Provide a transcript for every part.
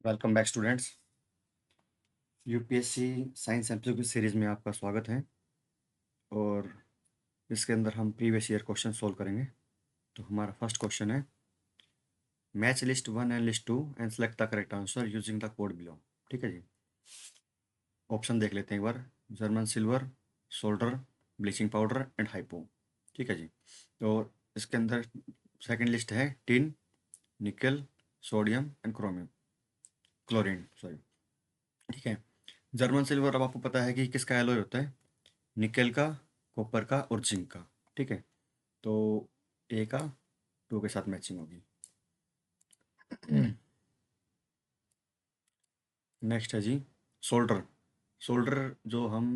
Welcome back students. UPSC science MCQ series में आपका स्वागत है। और इसके अंदर हम प्रीवियस ईयर क्वेश्चन सोल्व करेंगे। तो हमारा फर्स्ट क्वेश्चन है, match list 1 and list 2 and select the correct answer using the code below. ठीक है जी। ऑप्शन देख लेते हैं एक बार। German silver, solder, bleaching powder and hypo. ठीक है जी। और इसके अंदर सेकेंड लिस्ट है tin, nickel, sodium and chromium, chlorine sorry. ठीक है। जर्मन सिल्वर अब आपको पता है कि किसका एलॉय होता है, निकेल का, कॉपर का और जिंक का। ठीक है। तो ए का 2 के साथ मैचिंग होगी। नेक्स्ट है जी सोल्डर। सोल्डर जो हम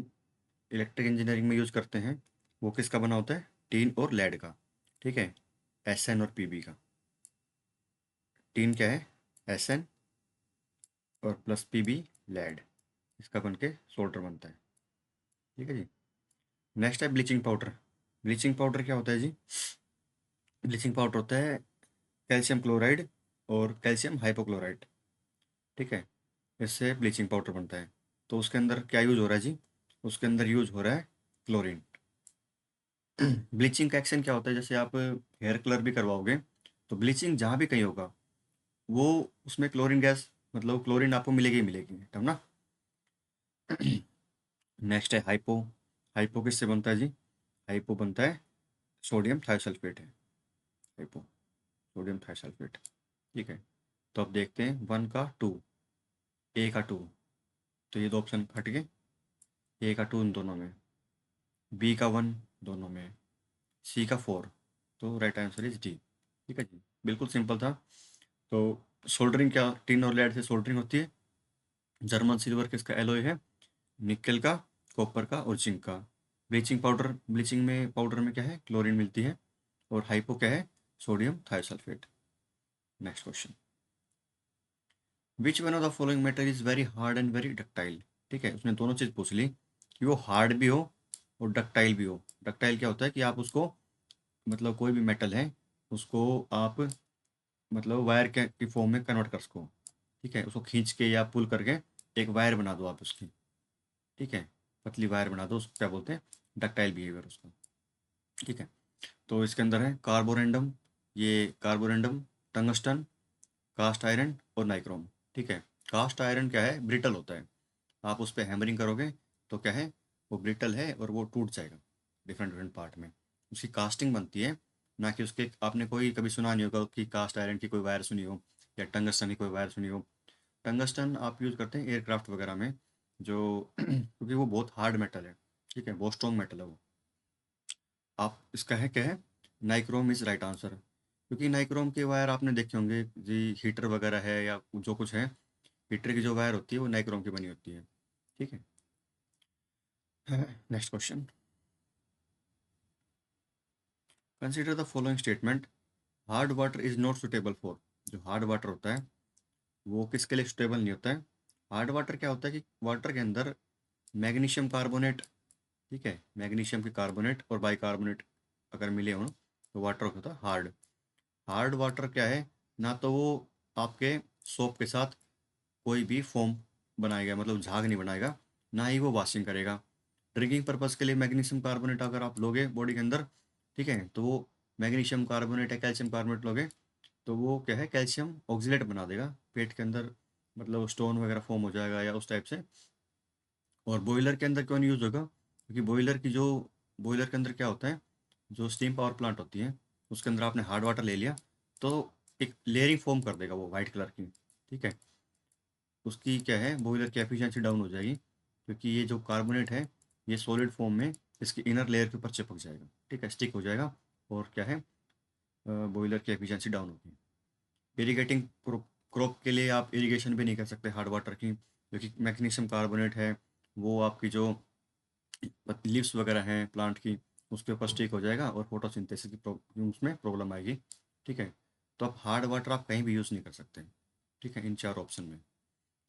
इलेक्ट्रिक इंजीनियरिंग में यूज करते हैं वो किसका बना होता है, टीन और लेड का। ठीक है। एस एन और पीबी का। टीन क्या है, एस एन, और प्लस पीबी लेड, इसका बन के सोल्डर बनता है। ठीक है जी। नेक्स्ट है ब्लीचिंग पाउडर। ब्लीचिंग पाउडर क्या होता है जी, ब्लीचिंग पाउडर होता है कैल्शियम क्लोराइड और कैल्शियम हाइपोक्लोराइड। ठीक है। इससे ब्लीचिंग पाउडर बनता है। तो उसके अंदर क्या यूज हो रहा है जी, उसके अंदर यूज हो रहा है क्लोरीन। ब्लीचिंग का एक्शन क्या होता है, जैसे आप हेयर कलर भी करवाओगे तो ब्लीचिंग जहाँ भी कहीं होगा वो उसमें क्लोरीन गैस, मतलब क्लोरीन आपको मिलेगी ही मिलेगी, तब ना। नेक्स्ट है हाइपो। हाइपो किससे बनता है जी, हाइपो बनता है सोडियम थायोसल्फेट है हाइपो, सोडियम थायोसल्फेट। ठीक है। तो अब देखते हैं 1 का 2, ए का 2, तो ये दो ऑप्शन हट गए। ए का 2 इन दोनों में, बी का 1 दोनों में, सी का 4। तो राइट आंसर इज डी। ठीक है जी, बिल्कुल सिंपल था। तो सोल्डरिंग क्या, टिन और लेड से सोल्डरिंग होती है। जर्मन सिल्वर किसका एलॉय है, निकेल का, कॉपर का और जिंक का। ब्लीचिंग पाउडर, ब्लीचिंग में पाउडर में क्या है, क्लोरीन मिलती है। और हाइपो क्या है, sodium thiosulphate. Next question, which one of the following metal is very hard and very ductile. ठीक है, उसने दोनों चीज़ पूछ ली कि वो हार्ड भी हो और डक्टाइल भी हो। डक्टाइल क्या होता है कि आप उसको, मतलब कोई भी मेटल है उसको आप, मतलब वायर के की फॉर्म में कन्वर्ट कर सको। ठीक है, उसको खींच के या पुल करके एक वायर बना दो आप उसकी। ठीक है, पतली वायर बना दो, उसको क्या बोलते हैं, डक्टाइल बिहेवियर उसका। ठीक है। तो इसके अंदर है कार्बोरेंडम, ये कार्बोरेंडम, टंगस्टन, कास्ट आयरन और नाइक्रोम। ठीक है। कास्ट आयरन क्या है, ब्रिटल होता है। आप उस पर हैमरिंग करोगे तो क्या है, वो ब्रिटल है और वो टूट जाएगा डिफरेंट डिफरेंट पार्ट में। उसकी कास्टिंग बनती है, ना कि उसके, आपने कोई कभी सुना नहीं होगा कि कास्ट आयरन की कोई वायर सुनी हो या टंगस्टन की कोई वायर सुनी हो। टंगस्टन आप यूज़ करते हैं एयरक्राफ्ट वगैरह में, जो क्योंकि वो बहुत हार्ड मेटल है। ठीक है, बहुत स्ट्रॉन्ग मेटल है वो। आप इसका है क्या है, नाइक्रोम इज राइट आंसर। क्योंकि नाइक्रोम के वायर आपने देखे होंगे जी, हीटर वगैरह है या जो कुछ है, हीटर की जो वायर होती है वो नाइक्रोम की बनी होती है। ठीक है। Next question, consider the following statement, hard water is not suitable for. जो हार्ड वाटर होता है वो किसके लिए सुटेबल नहीं होता है। हार्ड वाटर क्या होता है कि वाटर के अंदर मैग्नीशियम कार्बोनेट, ठीक है, मैग्नीशियम के कार्बोनेट और बाइकार्बोनेट अगर मिले हों तो वाटर होता है हार्ड। हार्ड वाटर क्या है, ना तो वो आपके सोप के साथ कोई भी फोम बनाएगा, मतलब झाग नहीं बनाएगा, ना ही वो वॉशिंग करेगा। ड्रिंकिंग पर्पज़ के लिए मैग्नीशियम कार्बोनेट अगर आप लोगे बॉडी के अंदर, ठीक है, तो वो मैग्नीशियम कार्बोनेट या कैल्शियम कार्बोनेट लोगे तो वो क्या है, कैल्शियम ऑक्सीलेट बना देगा पेट के अंदर, मतलब स्टोन वगैरह फॉर्म हो जाएगा या उस टाइप से। और बॉयलर के अंदर क्यों नहीं यूज़ होगा, क्योंकि बॉयलर की जो, बॉयलर के अंदर क्या होता है, जो स्टीम पावर प्लांट होती है उसके अंदर आपने हार्ड वाटर ले लिया तो एक लेयरिंग फॉर्म कर देगा वो वाइट कलर की। ठीक है, उसकी क्या है, बॉयलर की एफिशिएंसी डाउन हो जाएगी, क्योंकि ये जो कार्बोनेट है ये सॉलिड फॉर्म में इसकी इनर लेयर के ऊपर चिपक जाएगा। ठीक है, स्टिक हो जाएगा और क्या है, बॉयलर की एफिशिएंसी डाउन होगी। इरीगेटिंग क्रॉप के लिए आप इरिगेशन भी नहीं कर सकते हार्ड वाटर की, क्योंकि मैग्नीशियम कार्बोनेट है वो आपकी जो लीव्स वगैरह हैं प्लांट की उसके ऊपर स्टिक हो जाएगा और फोटोसिंथेसिस की उसमें प्रॉब्लम आएगी। ठीक है। तो आप हार्ड वाटर आप कहीं भी यूज़ नहीं कर सकते। ठीक है, इन चार ऑप्शन में।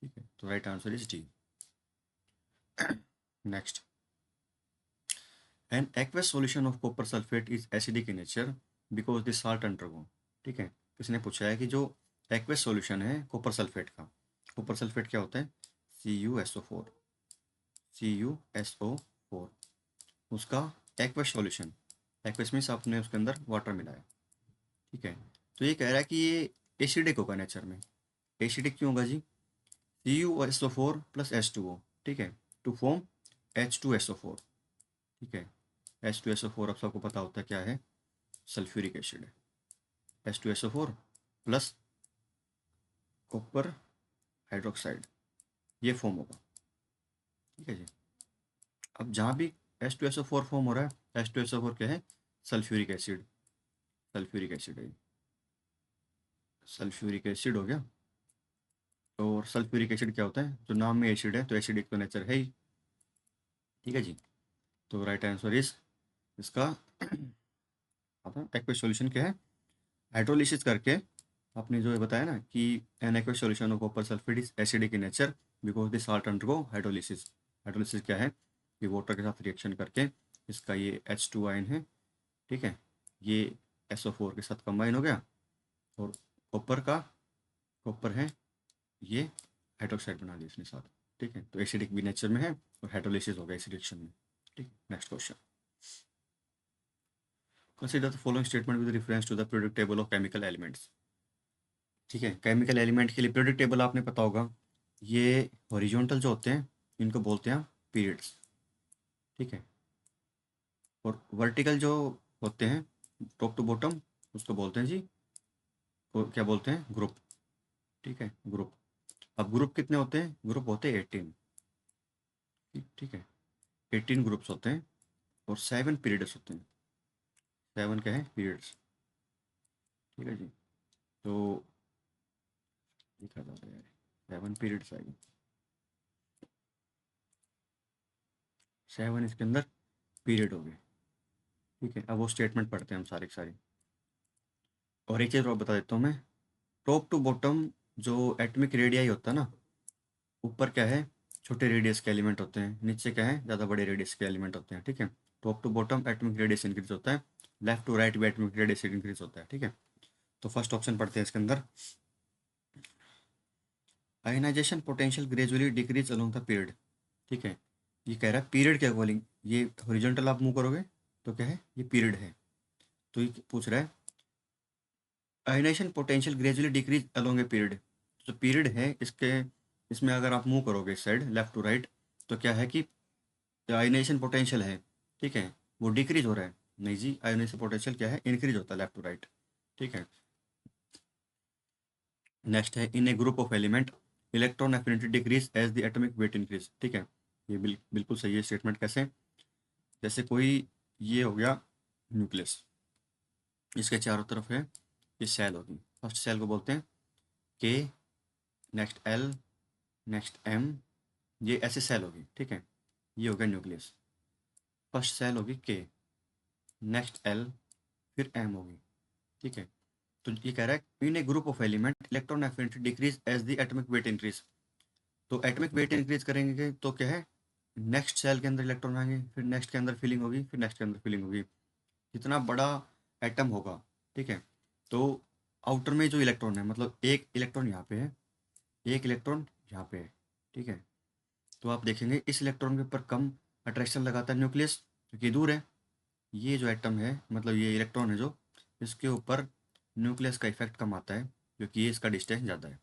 ठीक है, तो right answer is D. Next, an aqueous solution of copper sulphate is acidic in nature because the salt undergo. ठीक है, किसने पूछा है कि जो एक्वस सॉल्यूशन है कॉपर सल्फेट का कॉपर सल्फेट क्या होता है, CuSO4, CuSO4, उसका एक्वस सॉल्यूशन, एक्वस मीन्स आपने उसके अंदर वाटर मिलाया, ठीक है। तो ये कह रहा है कि ये एसिडिक होगा नेचर में। एसिडिक क्यों होगा जी, CuSO4 प्लस H2O, ठीक है, टू फॉर्म H2SO4, ठीक है। H2SO4 अब सबको पता होता है क्या है, सल्फ्यूरिक एसिड है। H2SO4 प्लस कॉपर हाइड्रोक्साइड, ये फॉर्म होगा, ठीक है जी। अब जहाँ भी H2SO4 फॉर्म हो रहा है, H2SO4 क्या है, सल्फ्यूरिक एसिड, सल्फ्यूरिक एसिड है, सल्फ्यूरिक एसिड हो गया। और सल्फ्यूरिक एसिड क्या होता है, जो नाम में एसिड है तो एसिडिक तो नेचर है ही, ठीक है जी। तो राइट आंसर इज इसका एक्वस सॉल्यूशन क्या है, हाइड्रोलिसिस करके आपने जो ये बताया ना कि an aqueous solution of copper sulphate is acidic in nature because the salt undergo hydrolysis. Hydrolysis क्या है कि वाटर के साथ रिएक्शन करके इसका ये H2 आयन है, ठीक है, ये SO4 के साथ कंबाइन हो गया और कॉपर का, कॉपर है ये हाइड्रोक्साइड बना दिया इसने साथ, ठीक है। तो एसिडिक भी नेचर में है और हाइड्रोलिसिस हो गया इस रिएक्शन में, ठीक। Next question, consider the following statement with reference to the periodic table of chemical elements, ठीक है। केमिकल एलिमेंट के लिए पीरियोडिक टेबल आपने पता होगा, ये हॉरिजॉन्टल जो होते हैं इनको बोलते हैं पीरियड्स, ठीक है। और वर्टिकल जो होते हैं टॉप टू बॉटम उसको बोलते हैं जी, वो क्या बोलते हैं, ग्रुप, ठीक है, ग्रुप। अब ग्रुप कितने होते हैं, ग्रुप होते हैं 18, ठीक है, 18 ग्रुप्स होते हैं और 7 पीरियड्स होते हैं, 7 क्या है, पीरियड्स, ठीक है जी। तो लिखा जाता है यार 7 पीरियड्स आएगी, 7 इसके अंदर पीरियड हो गए, ठीक है। अब वो स्टेटमेंट पढ़ते हैं हम सारे के सारे। और एक चीज़ और बता देता हूँ मैं, टॉप टू बॉटम जो एटॉमिक रेडियाई होता है ना, ऊपर क्या है, छोटे रेडियस के एलिमेंट होते हैं, नीचे क्या है, ज़्यादा बड़े रेडियस के एलिमेंट होते हैं, ठीक है। Top to bottom atomic radius increase होता है, लेफ्ट टू राइट भी एटॉमिक रेडियस इंक्रीज होता है, ठीक है। तो फर्स्ट ऑप्शन पढ़ते हैं इसके अंदर, ionization potential gradually decrease along the period, ठीक है। ये कह रहा है पीरियड के अकॉर्डिंग, ये हॉरिजॉन्टल आप मूव करोगे तो क्या है, ये पीरियड है। तो ये पूछ रहा है ionization potential gradually decrease along a period, जो पीरियड है इसके, इसमें अगर आप मूव करोगे इस साइड लेफ्ट टू राइट तो क्या है कि आयनाइजेशन पोटेंशियल है, ठीक है, वो डिक्रीज हो रहा है। नहीं जी, आयनाइजेशन पोटेंशियल क्या है, इंक्रीज होता है लेफ्ट टू राइट, ठीक है। नेक्स्ट है in a group of element electron affinity decrease as the atomic weight increase, ठीक है। ये बिल्कुल सही है स्टेटमेंट। कैसे, जैसे कोई ये हो गया न्यूक्लियस, इसके चारों तरफ है ये सेल होगी, फर्स्ट सेल को बोलते हैं के, नेक्स्ट एल, नेक्स्ट एम, ये ऐसे सेल होगी, ठीक है। ये हो गया न्यूक्लियस, फर्स्ट सेल होगी के, नेक्स्ट एल, फिर एम होगी, ठीक है। तो ये कह रहा है in a group of element electron affinity decrease as the atomic weight increase. तो एटॉमिक वेट इंक्रीज करेंगे तो क्या है, नेक्स्ट सेल के अंदर इलेक्ट्रॉन आएंगे, फिर नेक्स्ट के अंदर फिलिंग होगी, फिर नेक्स्ट के अंदर फिलिंग होगी, जितना बड़ा एटम होगा, ठीक है। तो आउटर में जो इलेक्ट्रॉन है, मतलब एक इलेक्ट्रॉन यहाँ पे है, एक इलेक्ट्रॉन यहाँ पे है, ठीक है। तो आप देखेंगे इस इलेक्ट्रॉन के ऊपर कम अट्रैक्शन लगाता है न्यूक्लियस क्योंकि दूर है। ये जो एटम है, मतलब ये इलेक्ट्रॉन है जो, इसके ऊपर न्यूक्लियस का इफेक्ट कम आता है क्योंकि ये इसका डिस्टेंस ज़्यादा है।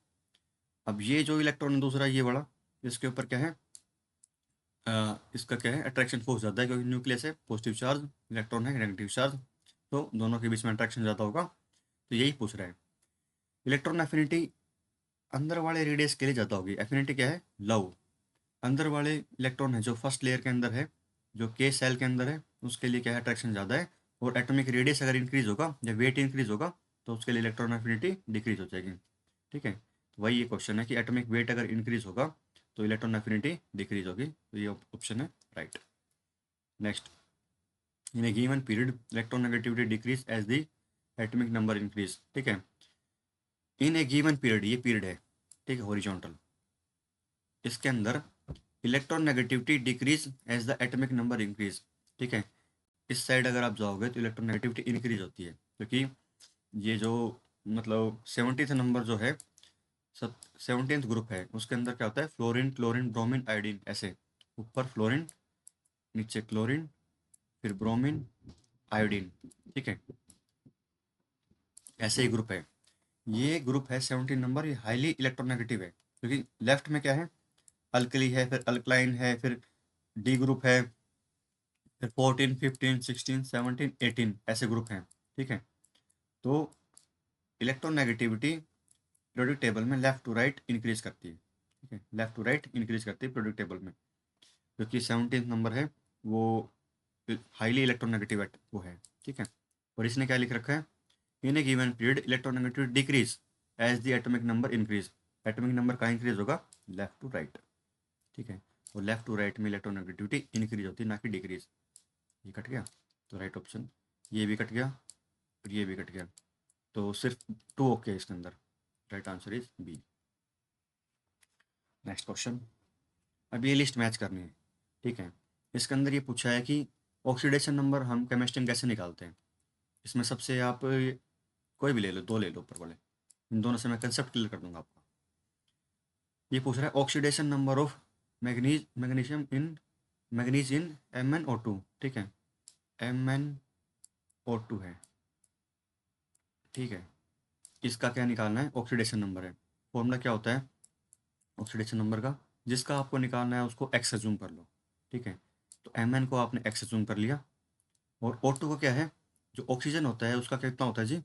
अब ये जो इलेक्ट्रॉन है दूसरा, ये बड़ा, इसके ऊपर क्या है, इसका क्या है, अट्रैक्शन फोर्स ज़्यादा है क्योंकि न्यूक्लियस है पॉजिटिव चार्ज, इलेक्ट्रॉन है नेगेटिव चार्ज, तो दोनों के बीच में अट्रैक्शन ज़्यादा होगा। तो यही पूछ रहा है, इलेक्ट्रॉन एफिनिटी अंदर वाले रेडियस के लिए ज़्यादा होगी, एफिनिटी क्या है, लव, अंदर वाले इलेक्ट्रॉन है जो फर्स्ट लेयर के अंदर है, जो के सेल के अंदर है, उसके लिए क्या है, अट्रैक्शन ज़्यादा है। और एटॉमिक रेडियस अगर इंक्रीज होगा या वेट इंक्रीज होगा तो उसके लिए इलेक्ट्रॉन एफिनिटी डिक्रीज हो जाएगी, ठीक है। तो वही ये क्वेश्चन है कि एटॉमिक वेट अगर इंक्रीज होगा तो इलेक्ट्रॉन एफिनिटी डिक्रीज होगी, तो ये ऑप्शन है right. Next, in a given period electronegativity decrease as the atomic number increase, ठीक है। इन ए गिवन पीरियड, ये पीरियड है, ठीक है, हॉरिजॉन्टल, इसके अंदर electronegativity decrease as the atomic number increase, ठीक है। इस साइड अगर आप जाओगे तो इलेक्ट्रॉन नेगेटिविटी इंक्रीज होती है क्योंकि ये जो, मतलब 70th नंबर जो है 17th ग्रुप है, उसके अंदर क्या होता है, फ्लोरीन, क्लोरीन, ब्रोमीन, आयोडीन, ऐसे ऊपर फ्लोरीन, नीचे क्लोरीन, फिर ब्रोमीन, आयोडीन, ठीक है, ऐसे ही ग्रुप है। ये ग्रुप है 17 नंबर, ये हाईली इलेक्ट्रोनेगेटिव है, क्योंकि लेफ्ट में क्या है, अल्कली है, फिर अल्कलाइन है, फिर डी ग्रुप है, फिर 14, 15, 16, 17, 18 ऐसे ग्रुप हैं, ठीक है। तो इलेक्ट्रोनेगेटिविटी पीरियोडिक टेबल में लेफ्ट टू राइट इंक्रीज करती है, ठीक है, लेफ्ट टू राइट इंक्रीज करती है पीरियोडिक टेबल में, क्योंकि 17 नंबर है वो हाईली इलेक्ट्रोनेगेटिव वो है, ठीक है। और इसने क्या लिख रखा है, in a given period electronegativity decrease as the atomic number increase, atomic number का इंक्रीज होगा लेफ्ट टू राइट, ठीक है। और लेफ्ट टू राइट में इलेक्ट्रोनेगेटिविटी इंक्रीज होती है, ना कि डिक्रीज। ये कट गया तो राइट ऑप्शन, ये भी कट गया और ये भी कट गया, तो सिर्फ 2 ओके है इसके अंदर, right answer is B. Next question, अब ये लिस्ट मैच करनी है, ठीक है। इसके अंदर ये पूछा है कि ऑक्सीडेशन नंबर हम केमिस्ट्री में कैसे निकालते हैं। इसमें सबसे आप कोई भी ले लो, 2 ले लो ऊपर वाले, इन दोनों से मैं कंसेप्ट क्लियर कर दूंगा आपका। ये पूछ रहा है oxidation number of magnesium in manganese in MnO2, ठीक है, MnO2 है, ठीक है। इसका क्या निकालना है, ऑक्सीडेशन नंबर है। फॉर्मूला क्या होता है ऑक्सीडेशन नंबर का, जिसका आपको निकालना है उसको एक्स एज्यूम कर लो, ठीक है। तो Mn को आपने एक्स एज्यूम कर लिया, और O2 का क्या है, जो ऑक्सीजन होता है उसका कितना होता है जी,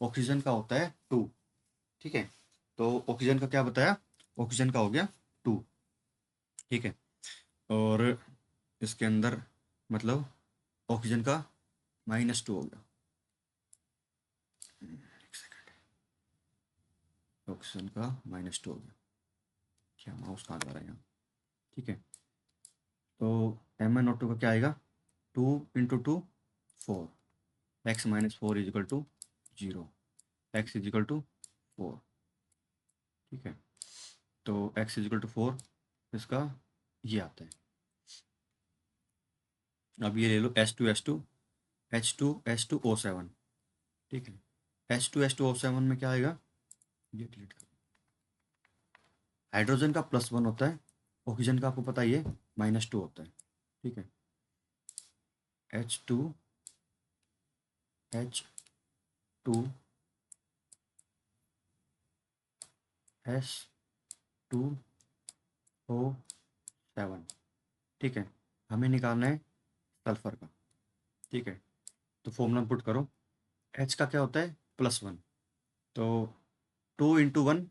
ऑक्सीजन का होता है 2, ठीक है। तो ऑक्सीजन का क्या बताया, ऑक्सीजन का हो गया 2, ठीक है। और इसके अंदर मतलब ऑक्सीजन का -2 हो गया, एक सेकंड, ऑक्सीजन का -2 हो गया, क्या माउस कहाँ जा रहा है यहाँ, ठीक है। तो MnO2 का क्या आएगा, 2 × 2 4, x - 4 equal to 0, x equal to 4, ठीक है। तो x इजिकल टू 4 इसका ये आता है। अब ये ले लो H2 H2O7, ठीक है। H2O7 में क्या आएगा, ये डिलीट कर, हाइड्रोजन का +1 होता है, ऑक्सीजन का आपको पता ही है -2 होता है, ठीक है। H2 H2O7, ठीक है। हमें निकालना है सल्फर का, ठीक है। तो फॉर्मूला पुट करो, H का क्या होता है +1, तो 2 × 1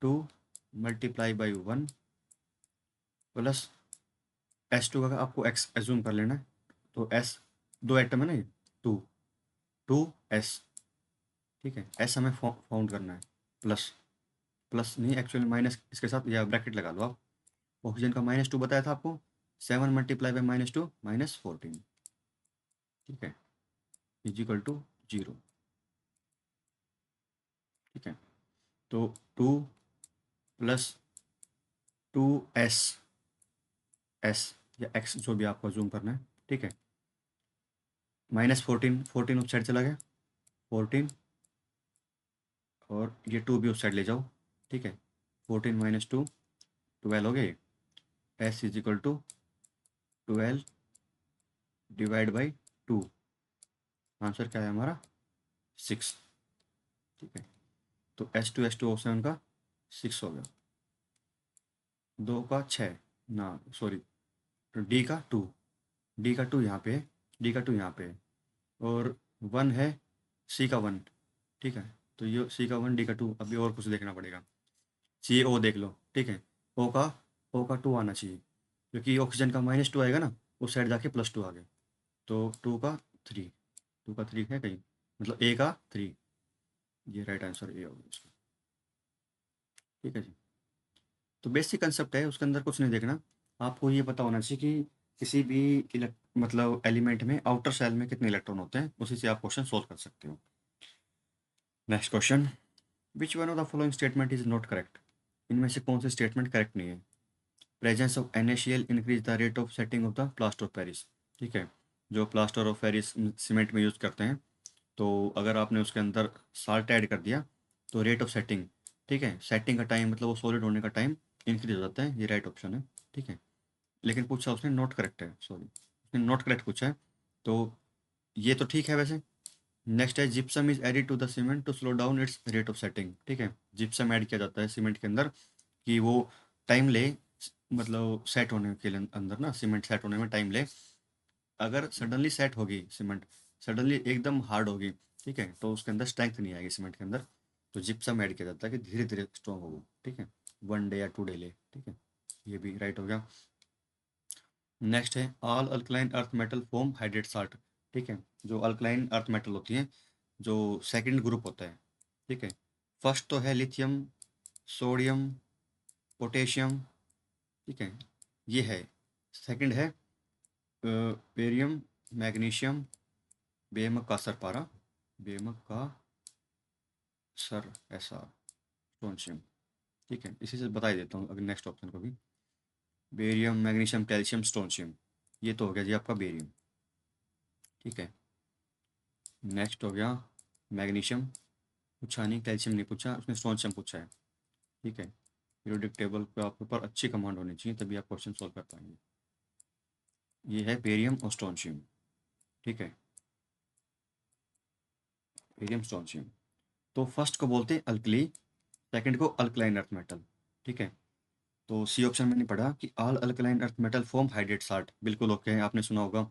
2 × 1 प्लस H2 का आपको x एज्यूम कर लेना है, तो S 2 एटम है ना, ये 2 2s, ठीक है। S हमें फाउंड करना है, प्लस प्लस नहीं एक्चुअली माइनस, इसके साथ या ब्रैकेट लगा लो आप। ऑक्सीजन का -2 बताया था आपको, 7 × -2 -14, ठीक है, इजिकल टू 0, ठीक है। तो 2 + 2s s या x जो भी आपको जूम करना है, ठीक है। -14, 14 उस साइड चला गया 14, और ये 2 भी उस साइड ले जाओ, ठीक है। 14 - 2 12 हो गए, s equal to 12 divide by 2, answer क्या है हमारा 6, ठीक है। तो H2O7 का 6 हो गया, 2 का 6 ना सॉरी, तो डी का 2 यहाँ पे है, डी का 2 यहाँ पे है, और 1 है, C का 1, ठीक है। तो ये C का 1 डी का 2, अभी और कुछ देखना पड़ेगा, CO देख लो, ठीक है। O का 2 आना चाहिए, क्योंकि ऑक्सीजन का -2 आएगा ना, उस साइड जाके +2 आ गया, तो 2 का 3 है कहीं, मतलब A का 3, ये राइट आंसर ए होगा इसका, ठीक है जी। तो बेसिक कंसेप्ट है, उसके अंदर कुछ नहीं देखना, आपको ये पता होना चाहिए कि किसी भी मतलब एलिमेंट में आउटर सेल में कितने इलेक्ट्रॉन होते हैं, उसी से आप क्वेश्चन सोल्व कर सकते हो। Next question, which one of the following statement is not correct, इनमें से कौन सी स्टेटमेंट करेक्ट नहीं है। Presence of NaCl increase the rate of setting of the plaster of Paris, ठीक है। जो प्लास्टर ऑफ पेरिस सीमेंट में यूज़ करते हैं, तो अगर आपने उसके अंदर साल्ट ऐड कर दिया तो रेट ऑफ सेटिंग ठीक है। सेटिंग का टाइम मतलब वो सॉलिड होने का टाइम इंक्रीज हो जाता है, ये राइट ऑप्शन है। ठीक है, लेकिन पूछा उसने नॉट करेक्ट है, सॉरी उसने नॉट करेक्ट पूछा है, तो ये तो ठीक है वैसे। नेक्स्ट है gypsum is added to the cement to slow down its rate of setting. ठीक है, जिप्सम ऐड किया जाता है सीमेंट के अंदर कि वो टाइम ले, मतलब सेट होने के लिए अंदर ना, सीमेंट सेट होने में टाइम ले। अगर सडनली सेट होगी सीमेंट, सडनली एकदम हार्ड होगी, ठीक है, तो उसके अंदर स्ट्रेंथ नहीं आएगी सीमेंट के अंदर। तो जिप्सम ऐड किया जाता है कि धीरे धीरे स्ट्रॉन्ग होगी। ठीक है, 1 डे या 2 डे ले। ठीक है, ये भी राइट हो गया। नेक्स्ट है all alkaline earth metal form hydrate salt. ठीक है, जो अल्कलाइन अर्थ मेटल होती है, जो सेकंड ग्रुप होता है। ठीक है, फर्स्ट तो है लिथियम, सोडियम, पोटेशियम। ठीक है, ये है। सेकंड है बेरियम, मैग्नीशियम, बेमक का सरपारा, बेमक का सर ऐसा, स्ट्रोंशियम। ठीक है, इसी से बता ही देता हूँ अगर नेक्स्ट ऑप्शन को भी। बेरियम, मैग्नीशियम, कैल्शियम, स्ट्रोंशियम, ये तो हो गया जी आपका बेरियम। ठीक है, नेक्स्ट हो गया मैग्नीशियम, पूछा नहीं, कैल्शियम नहीं पूछा, उसने स्ट्रोंशियम पूछा है। ठीक है, पीरियोडिक टेबल पे आपके ऊपर अच्छी कमांड होनी चाहिए, तभी आप क्वेश्चन सॉल्व कर पाएंगे। ये है बेरियम और स्ट्रोंशियम। ठीक है, बेरियम स्ट्रोंशियम। तो फर्स्ट को बोलते हैं अल्कली, सेकंड को अल्कलाइन अर्थ मेटल। ठीक है, तो सी ऑप्शन मैंने पढ़ा कि all alkaline earth metal form hydrate salt, बिल्कुल ओके है, आपने सुना होगा।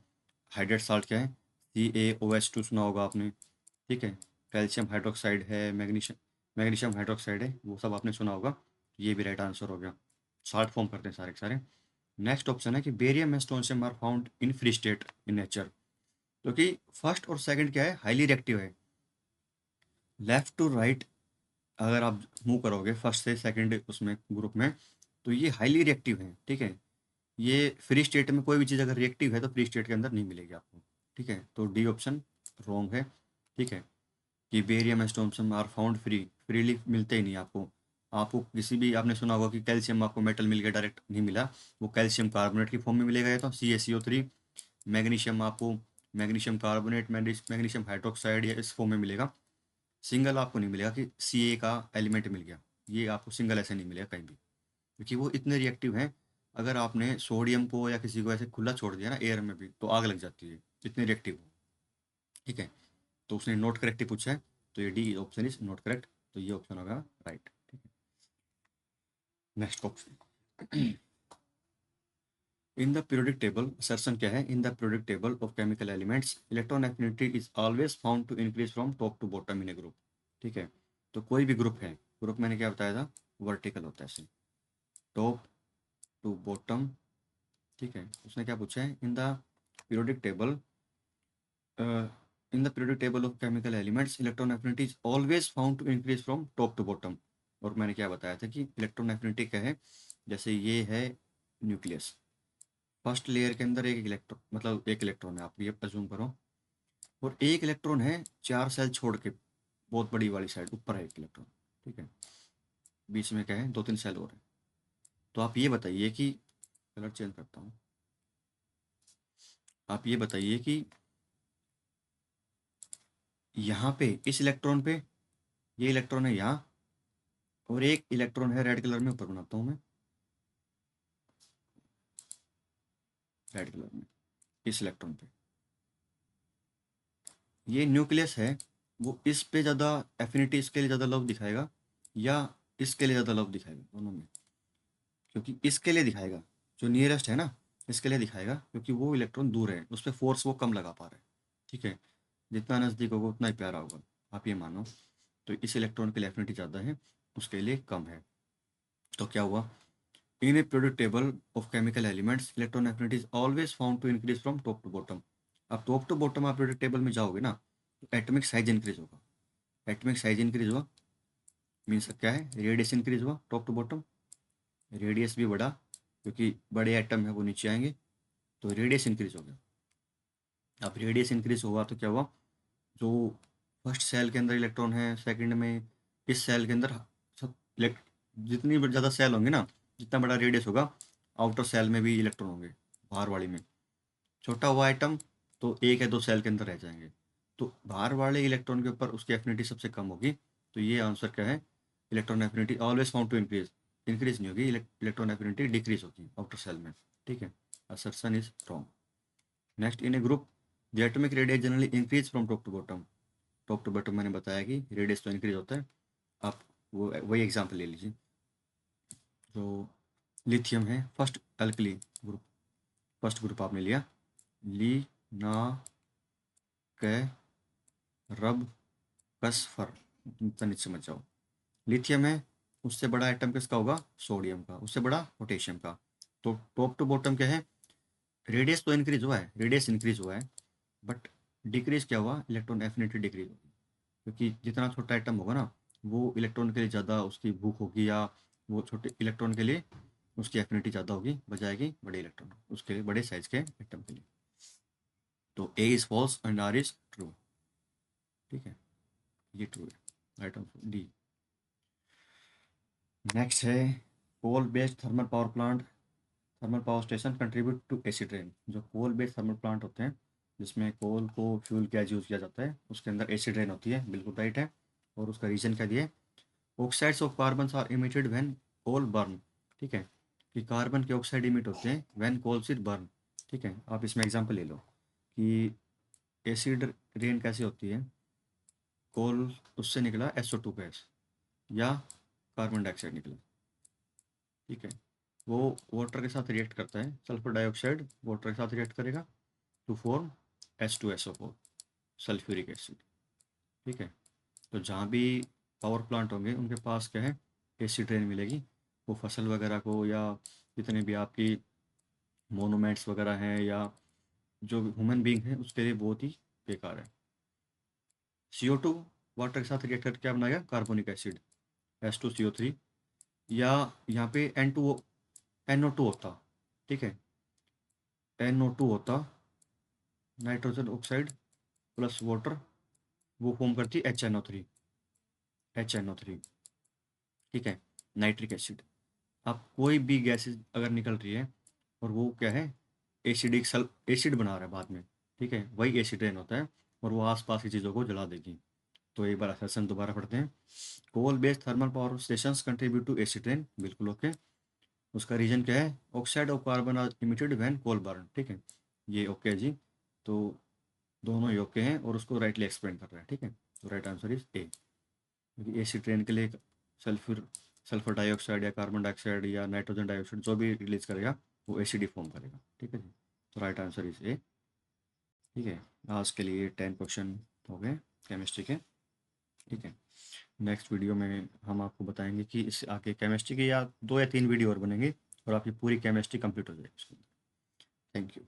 हाइड्रेट साल्ट क्या है, CaOH2 सुना होगा आपने। ठीक है, कैल्शियम हाइड्रोक्साइड है, मैग्नीशियम मैग्नीशियम हाइड्रोक्साइड है, वो सब आपने सुना होगा। ये भी राइट आंसर हो गया, साल्ट फॉर्म करते हैं सारे के सारे। नेक्स्ट ऑप्शन है कि barium and strontium are found in free state in nature. क्योंकि फर्स्ट और सेकंड क्या है, हाईली रिएक्टिव है। लेफ्ट टू राइट अगर आप मूव करोगे फर्स्ट से सेकंड उसमें ग्रुप में, तो ये हाईली रिएक्टिव है। ठीक है, ये फ्री स्टेट में कोई भी चीज़ अगर रिएक्टिव है तो फ्री स्टेट के अंदर नहीं मिलेगी आपको। ठीक है, तो डी ऑप्शन रॉन्ग है। ठीक है, कि barium and strontium are found freely मिलते ही नहीं आपको। आपको किसी भी, आपने सुना होगा कि कैल्शियम आपको मेटल मिल गया डायरेक्ट, नहीं मिला। वो कैल्शियम कार्बोनेट की फॉर्म में मिलेगा, या तो CaCO3। मैग्नीशियम आपको मैग्नीशियम कार्बोनेट, मैग्नीशियम हाइड्रोक्साइड या इस फॉर्म में मिलेगा। सिंगल आपको नहीं मिलेगा कि Ca का एलिमेंट मिल गया, ये आपको सिंगल ऐसे नहीं मिलेगा कहीं भी, क्योंकि वो इतने रिएक्टिव हैं। अगर आपने सोडियम को या किसी को ऐसे खुला छोड़ दिया ना एयर में भी, तो आग लग जाती है, इतने रिएक्टिव हो। ठीक है, तो उसने नॉट करेक्ट ही पूछा है, तो ये D option is not correct, तो ये ऑप्शन होगा राइट। ठीक है, next option in the periodic table assertion क्या है, in the periodic table of chemical elements electron affinity is always found to increase from top to bottom in a group. ठीक है, तो कोई भी ग्रुप है, ग्रुप मैंने क्या बताया था, वर्टिकल होता है, टॉप टू बॉटम। ठीक है, उसने क्या पूछा है, in the periodic table in the periodic table of chemical elements electron affinity is always found to increase from top to bottom. और मैंने क्या बताया था कि इलेक्ट्रॉन एफिनिटी क्या है, जैसे ये है न्यूक्लियस, फर्स्ट लेयर के अंदर एक इलेक्ट्रॉन, मतलब एक इलेक्ट्रॉन है, आप ये अज्यूम करो, और एक इलेक्ट्रॉन है 4 सेल छोड़ के, बहुत बड़ी वाली साइड ऊपर है एक इलेक्ट्रॉन। ठीक है, बीच में क्या है, 2-3 सेल और है। तो आप ये बताइए कि, कलर चेंज करता हूँ, आप ये बताइए कि यहाँ पे इस इलेक्ट्रॉन पे, ये इलेक्ट्रॉन है यहाँ, और एक इलेक्ट्रॉन है रेड कलर में, ऊपर बनाता हूँ मैं, रेड कलर में इस इलेक्ट्रॉन पे, ये न्यूक्लियस है, वो इस पे ज़्यादा एफिनिटी, इसके लिए ज़्यादा लव दिखाएगा, या इसके लिए ज़्यादा लव दिखाएगा, दोनों में। क्योंकि इसके लिए दिखाएगा, जो नियरेस्ट है ना, इसके लिए दिखाएगा, क्योंकि वो इलेक्ट्रॉन दूर है, उस पर फोर्स वो कम लगा पा रहा है। ठीक है, जितना नज़दीक होगा उतना ही प्यारा होगा, आप ये मानो। तो इस इलेक्ट्रॉन के लिए एफिनिटी ज़्यादा है, उसके लिए कम है। तो क्या हुआ, इन ए periodic table of chemical elements, electron affinity is always found to increase from top to bottom. अब टॉप टू बॉटम आप periodic टेबल में जाओगे ना, तो एटॉमिक साइज इंक्रीज होगा। एटॉमिक साइज इंक्रीज हुआ मीन्स क्या है, रेडियस इंक्रीज हुआ टॉप टू बॉटम, रेडियस भी बढ़ा, क्योंकि बड़े एटम है वो नीचे आएंगे, तो रेडियस इंक्रीज हो गया। अब रेडियस इंक्रीज हुआ तो क्या हुआ, जो फर्स्ट सेल के अंदर इलेक्ट्रॉन है, सेकंड में इस सेल के अंदर, सब जितनी ज़्यादा सेल होंगे ना, जितना बड़ा रेडियस होगा, आउटर सेल में भी इलेक्ट्रॉन होंगे, बाहर वाली में। छोटा हुआ आइटम तो एक या दो सेल के अंदर रह जाएंगे, तो बाहर वाले इलेक्ट्रॉन के ऊपर उसकी एफिनिटी सबसे कम होगी। तो ये आंसर क्या है, electron affinity always found to increase, increase नहीं होगी, इलेक्ट्रॉन एफिनिटी डिक्रीज होगी आउटर सेल में, ठीक है। Assertion is wrong. Next, in a group the atomic radius generally increase from top to bottom. Top to bottom मैंने बताया कि radius तो इंक्रीज होता है। आप वो वही एग्जाम्पल ले लीजिए। जो लिथियम है, first alkali group, first group आपने लिया, ली ना कै रब कस फर, नीचे समझ जाओ। लिथियम है, उससे बड़ा एटम किसका होगा, सोडियम का, उससे बड़ा पोटेशियम का। तो टॉप टू बॉटम क्या है, रेडियस तो इंक्रीज हुआ है, रेडियस इंक्रीज हुआ है, बट डिक्रीज क्या हुआ, इलेक्ट्रॉन एफिनिटी डिक्रीज होगी। क्योंकि जितना छोटा एटम होगा ना, वो इलेक्ट्रॉन के लिए ज़्यादा उसकी भूख होगी, या वो छोटे इलेक्ट्रॉन के लिए उसकी एफिनिटी ज़्यादा होगी बजाय कि बड़े इलेक्ट्रॉन उसके लिए, बड़े साइज के एटम के लिए। तो A is false and R is true, ठीक है, ये ट्रू है, राइट आंसर डी। नेक्स्ट है, coal based thermal power plant, thermal power station contribute to acid rain. जो कोल बेस्ड थर्मल प्लांट होते हैं, जिसमें कोल को फ्यूल गैस यूज़ किया जाता है, उसके अंदर एसिड रेन होती है, बिल्कुल राइट है। और उसका रीजन क्या दिए, oxides of carbon are emitted when coal burn, ठीक है, कि कार्बन के ऑक्साइड इमिट होते हैं व्हेन कोल्स इज बर्न, ठीक है। आप इसमें एग्जांपल ले लो कि एसिड रेन कैसे होती है, कोल उससे निकला SO2 गैस या कार्बन डाइऑक्साइड निकला, ठीक है, वो वाटर के साथ रिएक्ट करता है, सल्फर डाइऑक्साइड वाटर के साथ रिएक्ट करेगा to form H2SO4, sulphuric acid, ठीक है। तो जहाँ भी पावर प्लांट होंगे उनके पास क्या है, एसिड रेन मिलेगी। वो फसल वगैरह को, या जितने भी आपकी मोनूमेंट्स वगैरह हैं, या जो ह्यूमन बीइंग है, उसके लिए बहुत ही बेकार है। CO2 वाटर के साथ रिएक्ट करके क्या बनाएगा, कार्बोनिक एसिड H2CO3, या यहाँ पे NO2 होता, ठीक है, NO2 होता, नाइट्रोजन ऑक्साइड प्लस वाटर, वो फॉर्म करती HNO3, ठीक है, नाइट्रिक एसिड। अब कोई भी गैसेज अगर निकल रही है और वो क्या है, एसिडिक सल एसिड बना रहा है बाद में, ठीक है, वही एसिड रेन होता है, और वो आसपास की चीज़ों को जला देगी। तो एक बार सेशन दोबारा पढ़ते हैं। Coal based thermal power station contribute to acid rain, बिल्कुल ओके। उसका रीजन क्या है, oxide of carbon are emitted when coal burn, ठीक है, ये ओके है जी। तो दोनों ही ओके हैं और उसको राइटली एक्सप्लेन कर रहा है, ठीक है। तो राइट आंसर इज ए, क्योंकि एसिड रेन के लिए सल्फ्यूर सल्फर डाइऑक्साइड या कार्बन डाइऑक्साइड या नाइट्रोजन डाइऑक्साइड जो भी रिलीज करेगा, वो एसिड ही फॉर्म करेगा, ठीक है जी। तो राइट आंसर इज ए, ठीक है। आज के लिए 10 क्वेश्चन हो गए केमिस्ट्री के, ठीक है। नेक्स्ट वीडियो में हम आपको बताएंगे कि इससे आगे केमिस्ट्री के या 2 या 3 वीडियो और बनेंगे, और आपकी पूरी केमिस्ट्री कंप्लीट हो जाएगी उसके अंदर। Thank you.